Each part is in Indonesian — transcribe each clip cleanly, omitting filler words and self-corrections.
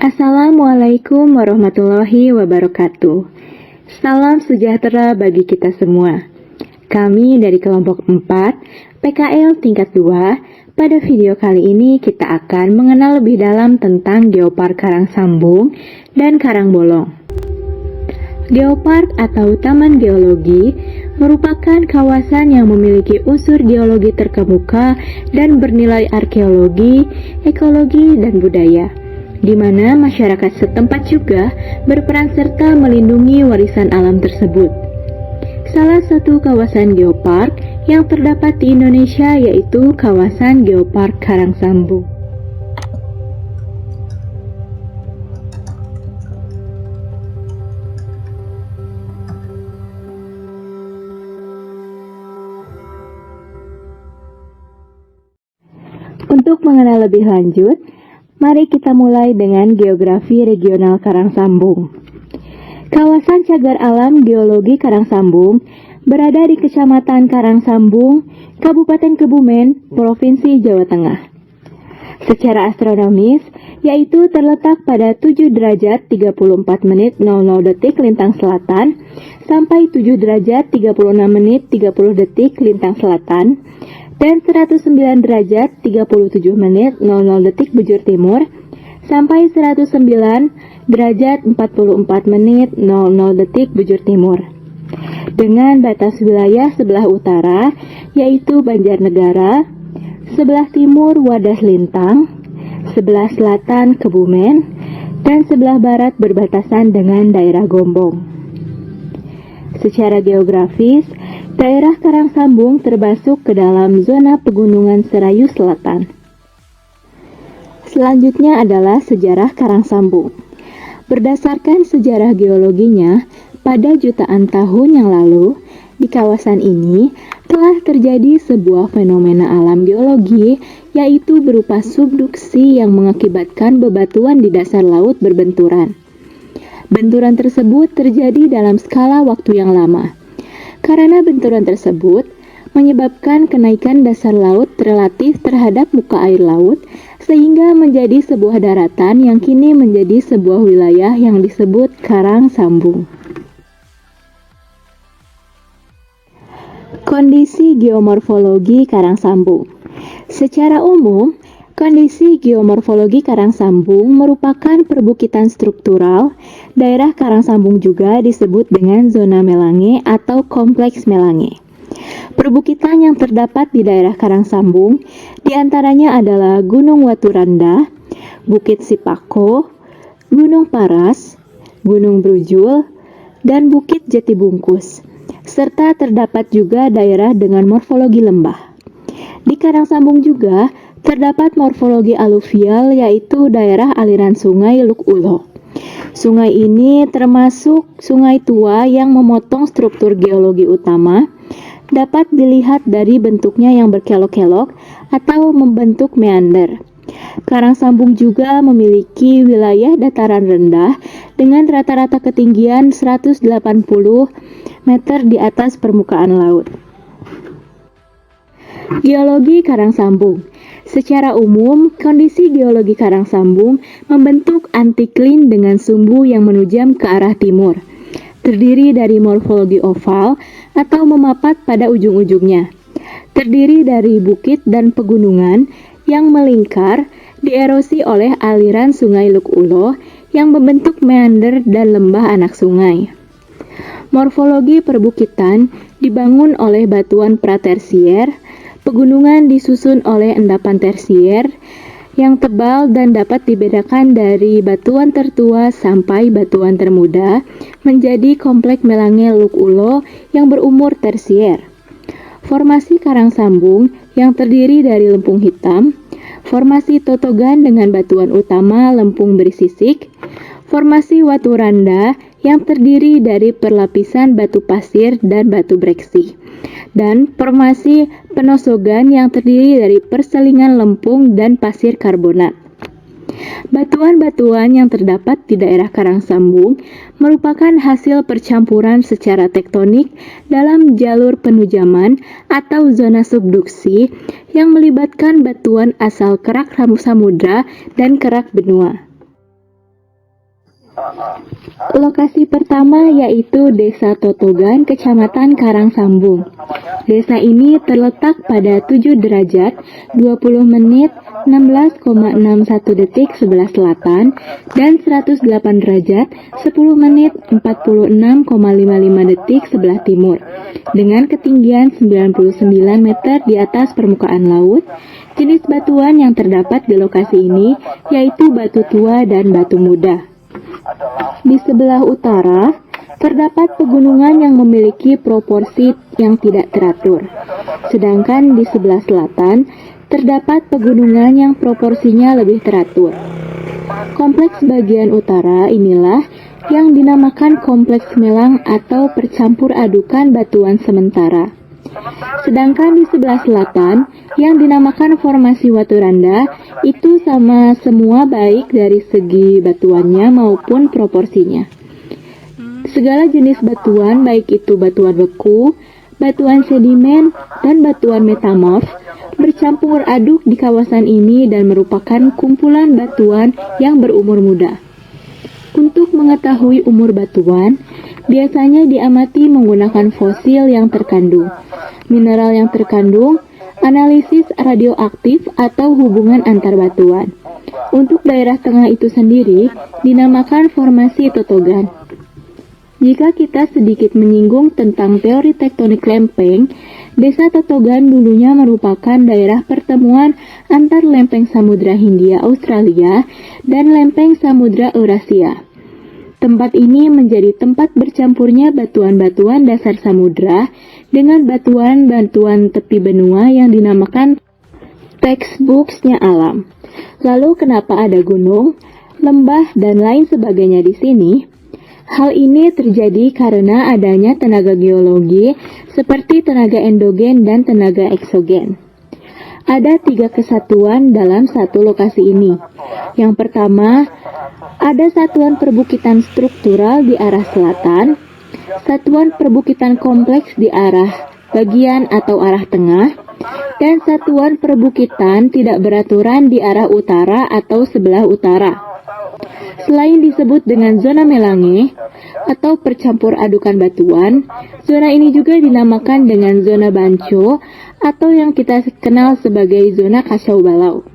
Assalamualaikum warahmatullahi wabarakatuh. Salam sejahtera bagi kita semua. Kami dari kelompok 4 PKL tingkat 2. Pada video kali ini kita akan mengenal lebih dalam tentang Geopark Karangsambung dan Karangbolong. Geopark atau Taman Geologi merupakan kawasan yang memiliki unsur geologi terkemuka dan bernilai arkeologi, ekologi, dan budaya, di mana masyarakat setempat juga berperan serta melindungi warisan alam tersebut. Salah satu kawasan geopark yang terdapat di Indonesia yaitu kawasan Geopark Karangsambung. Untuk mengenal lebih lanjut, mari kita mulai dengan geografi regional Karangsambung. Kawasan Cagar Alam Geologi Karangsambung berada di Kecamatan Karangsambung, Kabupaten Kebumen, Provinsi Jawa Tengah. Secara astronomis, yaitu terletak pada 7 derajat 34 menit 00 detik lintang selatan sampai 7 derajat 36 menit 30 detik lintang selatan, dan 109 derajat 37 menit 00 detik bujur timur sampai 109 derajat 44 menit 00 detik bujur timur. Dengan batas wilayah sebelah utara yaitu Banjarnegara, sebelah timur Wadas Lintang, sebelah selatan Kebumen, dan sebelah barat berbatasan dengan daerah Gombong. Secara geografis, daerah Karangsambung termasuk ke dalam zona pegunungan Serayu Selatan. Selanjutnya adalah sejarah Karangsambung. Berdasarkan sejarah geologinya, pada jutaan tahun yang lalu, di kawasan ini telah terjadi sebuah fenomena alam geologi, yaitu berupa subduksi yang mengakibatkan bebatuan di dasar laut berbenturan. Benturan tersebut terjadi dalam skala waktu yang lama. Karena benturan tersebut menyebabkan kenaikan dasar laut relatif terhadap muka air laut, sehingga menjadi sebuah daratan yang kini menjadi sebuah wilayah yang disebut Karangsambung. Kondisi geomorfologi Karangsambung. Secara umum, kondisi geomorfologi Karangsambung merupakan perbukitan struktural. Daerah Karangsambung juga disebut dengan zona Melange atau kompleks Melange. Perbukitan yang terdapat di daerah Karangsambung diantaranya adalah Gunung Waturanda, Bukit Sipako, Gunung Paras, Gunung Brujul, dan Bukit Jatibungkus, serta terdapat juga daerah dengan morfologi lembah. Di Karangsambung juga terdapat morfologi aluvial, yaitu daerah aliran sungai Luk Ulo. Sungai ini termasuk sungai tua yang memotong struktur geologi utama, dapat dilihat dari bentuknya yang berkelok-kelok atau membentuk meander. Karangsambung juga memiliki wilayah dataran rendah dengan rata-rata ketinggian 180 meter di atas permukaan laut. Geologi Karangsambung. Secara umum, kondisi geologi Karangsambung membentuk antiklin dengan sumbu yang menujam ke arah timur. Terdiri dari morfologi oval atau memapat pada ujung-ujungnya. Terdiri dari bukit dan pegunungan yang melingkar, dierosi oleh aliran sungai Luk Ulo yang membentuk meander dan lembah anak sungai. Morfologi perbukitan dibangun oleh batuan pratersier. Pegunungan disusun oleh endapan tersier yang tebal dan dapat dibedakan dari batuan tertua sampai batuan termuda menjadi kompleks Melange Luk Ulo yang berumur tersier. Formasi Karangsambung yang terdiri dari lempung hitam, formasi Totogan dengan batuan utama lempung berisisik, formasi Waturanda yang terdiri dari perlapisan batu pasir dan batu breksi, dan formasi Penosogan yang terdiri dari perselingan lempung dan pasir karbonat. Batuan-batuan yang terdapat di daerah Karangsambung merupakan hasil percampuran secara tektonik dalam jalur penujaman atau zona subduksi yang melibatkan batuan asal kerak samudra dan kerak benua. Lokasi pertama yaitu Desa Totogan, Kecamatan Karangsambung. Desa ini terletak pada 7 derajat 20 menit 16,61 detik sebelah selatan dan 108 derajat 10 menit 46,55 detik sebelah timur dengan ketinggian 99 meter di atas permukaan laut. Jenis batuan yang terdapat di lokasi ini yaitu batu tua dan batu muda. Di sebelah utara, terdapat pegunungan yang memiliki proporsi yang tidak teratur. Sedangkan di sebelah selatan, terdapat pegunungan yang proporsinya lebih teratur. Kompleks bagian utara inilah yang dinamakan Kompleks Melang atau percampur adukan batuan sementara. Sedangkan di sebelah selatan, yang dinamakan formasi Waturanda, itu sama semua baik dari segi batuannya maupun proporsinya. Segala jenis batuan, baik itu batuan beku, batuan sedimen, dan batuan metamorf, bercampur aduk di kawasan ini dan merupakan kumpulan batuan yang berumur muda. Untuk mengetahui umur batuan, biasanya diamati menggunakan fosil yang terkandung, mineral yang terkandung, analisis radioaktif atau hubungan antar batuan. Untuk daerah tengah itu sendiri dinamakan formasi Totogan. Jika kita sedikit menyinggung tentang teori tektonik lempeng, Desa Totogan dulunya merupakan daerah pertemuan antar lempeng Samudra Hindia Australia dan lempeng Samudra Eurasia. Tempat ini menjadi tempat bercampurnya batuan-batuan dasar samudra dengan batuan-batuan tepi benua yang dinamakan textbooks-nya alam. Lalu kenapa ada gunung, lembah, dan lain sebagainya di sini? Hal ini terjadi karena adanya tenaga geologi seperti tenaga endogen dan tenaga eksogen. Ada 3 kesatuan dalam satu lokasi ini. Yang pertama, ada satuan perbukitan struktural di arah selatan, satuan perbukitan kompleks di arah bagian atau arah tengah, dan satuan perbukitan tidak beraturan di arah utara atau sebelah utara. Selain disebut dengan zona Melange atau percampur adukan batuan, zona ini juga dinamakan dengan zona Banco atau yang kita kenal sebagai zona Kacau Balau.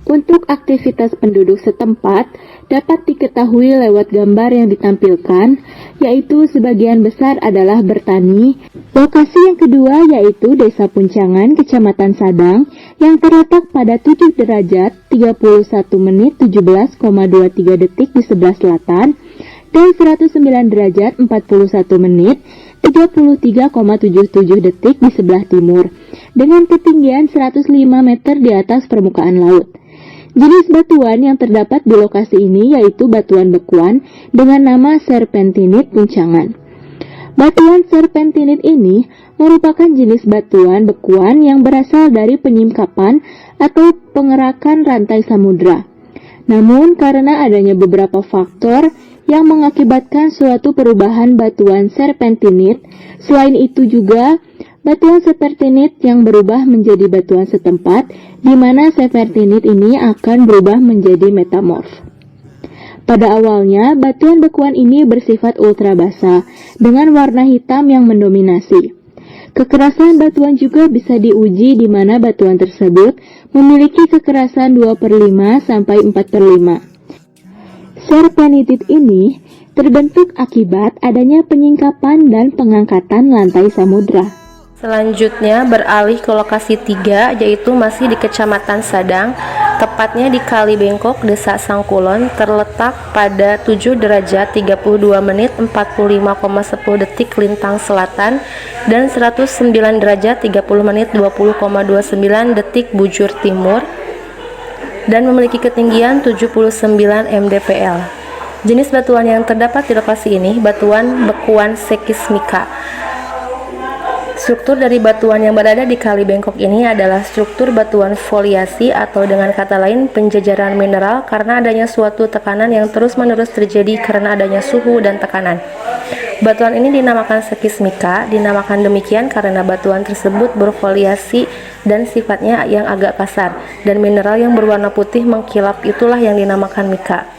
Untuk aktivitas penduduk setempat dapat diketahui lewat gambar yang ditampilkan, yaitu sebagian besar adalah bertani. Lokasi yang kedua yaitu Desa Puncangan, Kecamatan Sadang, yang terletak pada 7 derajat 31 menit 17,23 detik di sebelah selatan, dan 109 derajat 41 menit 33,77 detik di sebelah timur, dengan ketinggian 105 meter di atas permukaan laut. Jenis batuan yang terdapat di lokasi ini yaitu batuan bekuan dengan nama serpentinit puncangan. Batuan serpentinit ini merupakan jenis batuan bekuan yang berasal dari penyingkapan atau pengerakan rantai samudra. Namun karena adanya beberapa faktor yang mengakibatkan suatu perubahan batuan serpentinit, selain itu juga batuan serpentinit yang berubah menjadi batuan setempat, di mana serpentinit ini akan berubah menjadi metamorf. Pada awalnya, batuan bekuan ini bersifat ultra basa, dengan warna hitam yang mendominasi. Kekerasan batuan juga bisa diuji di mana batuan tersebut memiliki kekerasan 2/5 sampai 4/5. Serpenitit ini terbentuk akibat adanya penyingkapan dan pengangkatan lantai samudra. Selanjutnya beralih ke lokasi 3, yaitu masih di Kecamatan Sadang, tepatnya di Kali Bengkok, Desa Sangkulon, terletak pada 7 derajat 32 menit 45,10 detik lintang selatan dan 109 derajat 30 menit 20,29 detik bujur timur, dan memiliki ketinggian 79 mdpl. Jenis batuan yang terdapat di lokasi ini batuan bekuan sekismika. Struktur dari batuan yang berada di Kali Bengkok ini adalah struktur batuan foliasi atau dengan kata lain penjejaran mineral karena adanya suatu tekanan yang terus-menerus terjadi karena adanya suhu dan tekanan. Batuan ini dinamakan sekismika, dinamakan demikian karena batuan tersebut berfoliasi dan sifatnya yang agak kasar, dan mineral yang berwarna putih mengkilap itulah yang dinamakan mika.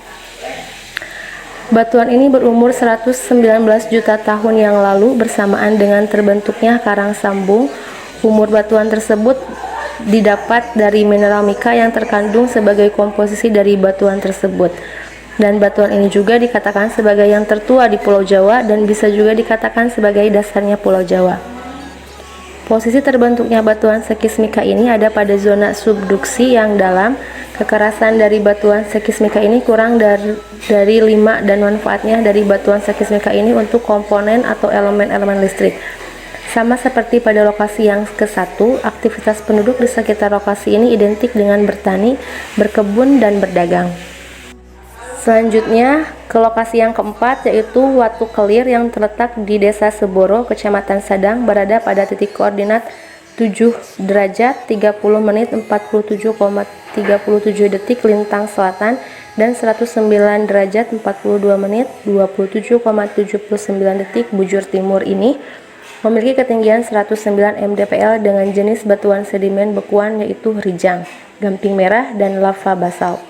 Batuan ini berumur 119 juta tahun yang lalu bersamaan dengan terbentuknya karang sambung. Umur batuan tersebut didapat dari mineral mika yang terkandung sebagai komposisi dari batuan tersebut. Dan batuan ini juga dikatakan sebagai yang tertua di Pulau Jawa dan bisa juga dikatakan sebagai dasarnya Pulau Jawa. Posisi terbentuknya batuan sekismika ini ada pada zona subduksi yang dalam. Kekerasan dari batuan sekismika ini kurang dari 5 dan manfaatnya dari batuan sekismika ini untuk komponen atau elemen-elemen listrik. Sama seperti pada lokasi yang ke-1, aktivitas penduduk di sekitar lokasi ini identik dengan bertani, berkebun, dan berdagang. Selanjutnya, ke lokasi yang keempat yaitu Watu Kelir yang terletak di Desa Seboro, Kecamatan Sadang, berada pada titik koordinat 7 derajat 30 menit 47,37 detik lintang selatan dan 109 derajat 42 menit 27,79 detik bujur timur ini memiliki ketinggian 109 mdpl dengan jenis batuan sedimen bekuan yaitu rijang, gamping merah, dan lava basalt.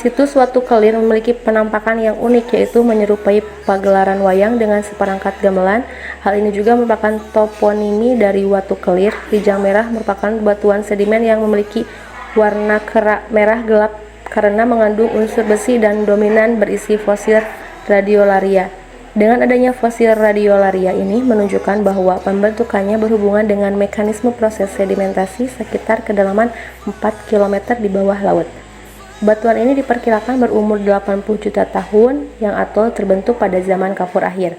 Situs Watu Kelir memiliki penampakan yang unik yaitu menyerupai pagelaran wayang dengan seperangkat gamelan. Hal ini juga merupakan toponimi dari Watu Kelir. Rijang merah merupakan batuan sedimen yang memiliki warna kerak merah gelap karena mengandung unsur besi dan dominan berisi fosil radiolaria. Dengan adanya fosil radiolaria ini menunjukkan bahwa pembentukannya berhubungan dengan mekanisme proses sedimentasi sekitar kedalaman 4 km di bawah laut. Batuan ini diperkirakan berumur 80 juta tahun yang atol terbentuk pada zaman Kapur akhir.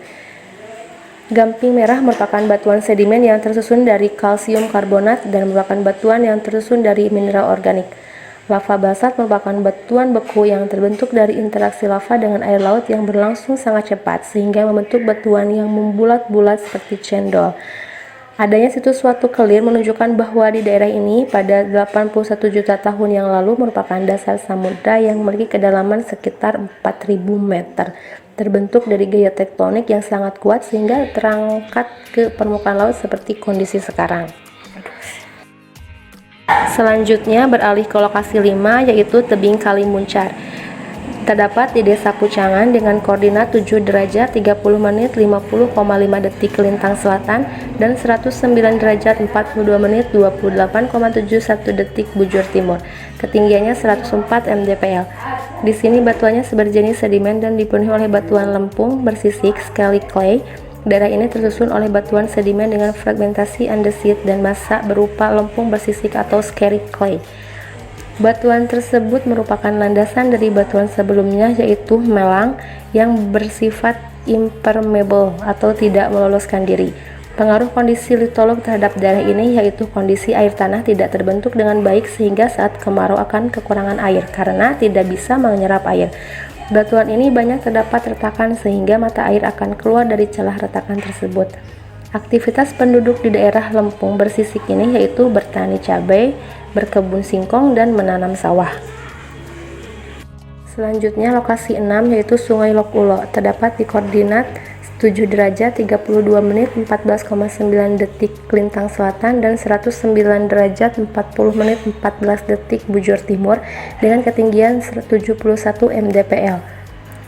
Gamping merah merupakan batuan sedimen yang tersusun dari kalsium karbonat dan merupakan batuan yang tersusun dari mineral organik. Lava basalt merupakan batuan beku yang terbentuk dari interaksi lava dengan air laut yang berlangsung sangat cepat sehingga membentuk batuan yang membulat-bulat seperti cendol. Adanya situs Watu Kelir menunjukkan bahwa di daerah ini pada 81 juta tahun yang lalu merupakan dasar samudra yang memiliki kedalaman sekitar 4.000 meter, terbentuk dari gaya tektonik yang sangat kuat sehingga terangkat ke permukaan laut seperti kondisi sekarang. Selanjutnya beralih ke lokasi 5 yaitu tebing Kali Muncar. Terdapat di Desa Pucangan dengan koordinat 7 derajat 30 menit 50,5 detik lintang selatan dan 109 derajat 42 menit 28,71 detik bujur timur. Ketinggiannya 104 mdpl. Di sini batuannya seberjenis sedimen dan dipenuhi oleh batuan lempung bersisik scaly clay. Daerah ini tersusun oleh batuan sedimen dengan fragmentasi andesit dan massa berupa lempung bersisik atau scary clay. Batuan tersebut merupakan landasan dari batuan sebelumnya yaitu melang yang bersifat impermeable atau tidak meloloskan diri. Pengaruh kondisi litolog terhadap daerah ini yaitu kondisi air tanah tidak terbentuk dengan baik sehingga saat kemarau akan kekurangan air karena tidak bisa menyerap air. Batuan ini banyak terdapat retakan sehingga mata air akan keluar dari celah retakan tersebut. Aktivitas penduduk di daerah lempung bersisik ini yaitu bertani cabai, berkebun singkong, dan menanam sawah. Selanjutnya lokasi 6 yaitu Sungai Lok Ulo terdapat di koordinat 7 derajat 32 menit 14,9 detik lintang selatan dan 109 derajat 40 menit 14 detik bujur timur dengan ketinggian 71 mdpl.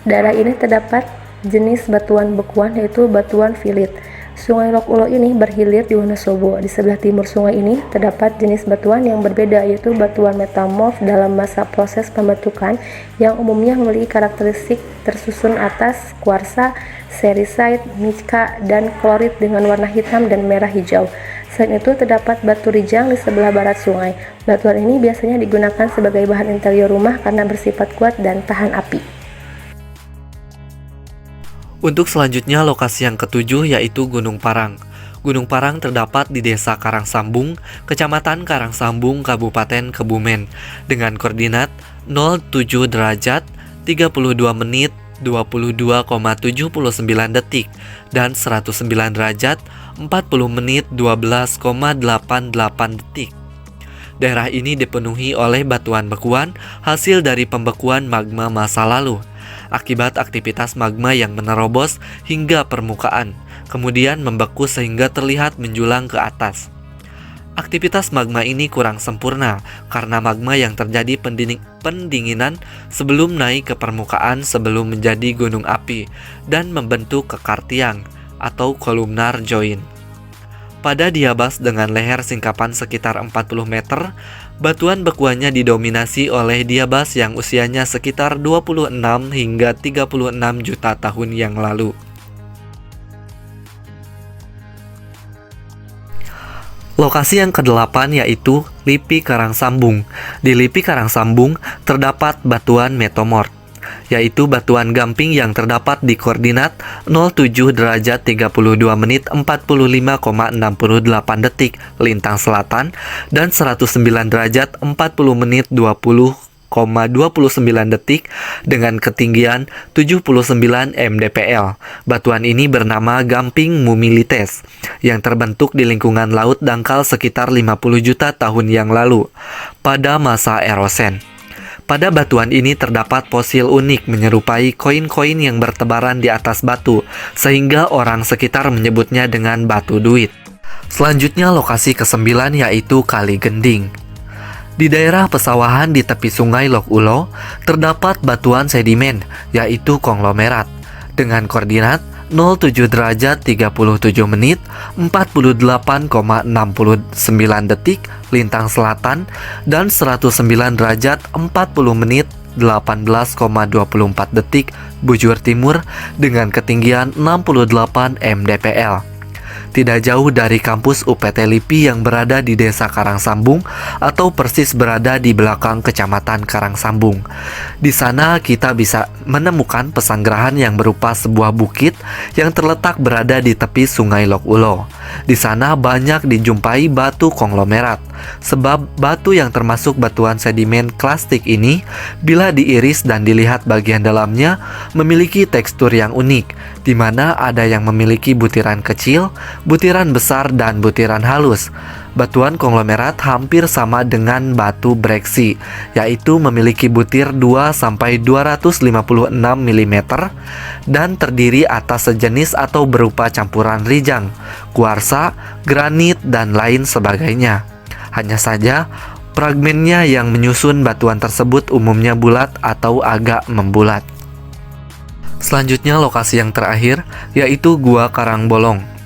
Daerah ini terdapat jenis batuan bekuan yaitu batuan filit. Sungai Lok Ulo ini berhilir di Wonosobo. Di sebelah timur sungai ini terdapat jenis batuan yang berbeda yaitu batuan metamorf dalam masa proses pembentukan yang umumnya memiliki karakteristik tersusun atas kuarsa, sericite, mica, dan klorit dengan warna hitam dan merah hijau. Selain itu terdapat batu rijang di sebelah barat sungai. Batuan ini biasanya digunakan sebagai bahan interior rumah karena bersifat kuat dan tahan api. Untuk selanjutnya lokasi yang ketujuh yaitu Gunung Parang. Gunung Parang terdapat di Desa Karangsambung, Kecamatan Karangsambung, Kabupaten Kebumen dengan koordinat 07 derajat 32 menit 22,79 detik dan 109 derajat 40 menit 12,88 detik. Daerah ini dipenuhi oleh batuan bekuan hasil dari pembekuan magma masa lalu akibat aktivitas magma yang menerobos hingga permukaan, kemudian membeku sehingga terlihat menjulang ke atas. Aktivitas magma ini kurang sempurna karena magma yang terjadi pendinginan sebelum naik ke permukaan sebelum menjadi gunung api dan membentuk kekar tiang atau columnar joint. Pada diabas dengan leher singkapan sekitar 40 meter, batuan bekuannya didominasi oleh diabas yang usianya sekitar 26 hingga 36 juta tahun yang lalu. Lokasi yang ke-8 yaitu LIPI Karangsambung. Di LIPI Karangsambung terdapat batuan metamorf, yaitu batuan gamping yang terdapat di koordinat 07 derajat 32 menit 45,68 detik lintang selatan dan 109 derajat 40 menit 20,29 detik dengan ketinggian 79 mdpl. Batuan ini bernama Gamping Mumilites yang terbentuk di lingkungan laut dangkal sekitar 50 juta tahun yang lalu pada masa Erosen. Pada batuan ini terdapat fosil unik menyerupai koin-koin yang bertebaran di atas batu, sehingga orang sekitar menyebutnya dengan batu duit. Selanjutnya lokasi ke-9 yaitu Kali Gending. Di daerah pesawahan di tepi sungai Lok Ulo, terdapat batuan sedimen, yaitu konglomerat, dengan koordinat 07 derajat 37 menit 48,69 detik lintang selatan dan 109 derajat 40 menit 18,24 detik bujur timur dengan ketinggian 68 mdpl. Tidak jauh dari kampus UPT LIPI yang berada di Desa Karangsambung atau persis berada di belakang Kecamatan Karangsambung. Di sana kita bisa menemukan pesanggerahan yang berupa sebuah bukit yang terletak berada di tepi Sungai Lok Ulo. Di sana banyak dijumpai batu konglomerat, sebab batu yang termasuk batuan sedimen klastik ini bila diiris dan dilihat bagian dalamnya memiliki tekstur yang unik, di mana ada yang memiliki butiran kecil, butiran besar, dan butiran halus. Batuan konglomerat hampir sama dengan batu breksi, yaitu memiliki butir 2-256 mm dan terdiri atas sejenis atau berupa campuran rijang, kuarsa, granit, dan lain sebagainya. Hanya saja, fragmennya yang menyusun batuan tersebut umumnya bulat atau agak membulat. Selanjutnya lokasi yang terakhir yaitu Gua Karangbolong.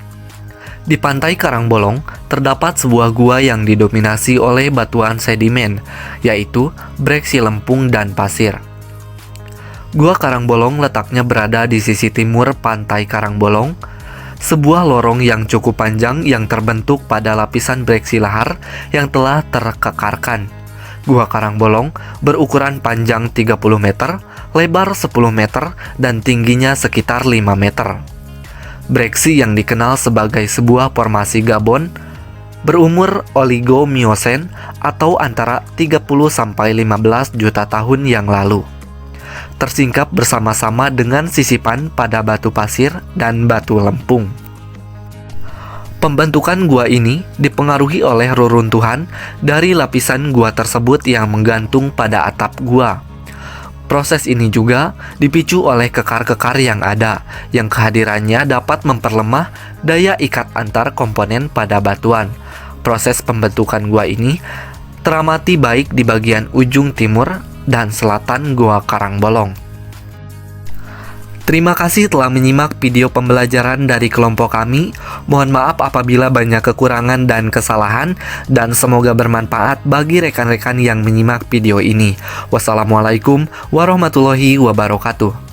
Di pantai Karangbolong terdapat sebuah gua yang didominasi oleh batuan sedimen, yaitu breksi lempung dan pasir. Gua Karangbolong letaknya berada di sisi timur pantai Karangbolong, sebuah lorong yang cukup panjang yang terbentuk pada lapisan breksi lahar yang telah terkekarkan. Gua Karangbolong berukuran panjang 30 meter, lebar 10 meter, dan tingginya sekitar 5 meter. Breksi yang dikenal sebagai sebuah formasi Gabon berumur Oligomiosen atau antara 30-15 juta tahun yang lalu. Tersingkap bersama-sama dengan sisipan pada batu pasir dan batu lempung. Pembentukan gua ini dipengaruhi oleh reruntuhan dari lapisan gua tersebut yang menggantung pada atap gua. Proses ini juga dipicu oleh kekar-kekar yang ada, yang kehadirannya dapat memperlemah daya ikat antar komponen pada batuan. Proses pembentukan gua ini teramati baik di bagian ujung timur dan selatan Gua Karangbolong. Terima kasih telah menyimak video pembelajaran dari kelompok kami. Mohon maaf apabila banyak kekurangan dan kesalahan, dan semoga bermanfaat bagi rekan-rekan yang menyimak video ini. Wassalamualaikum warahmatullahi wabarakatuh.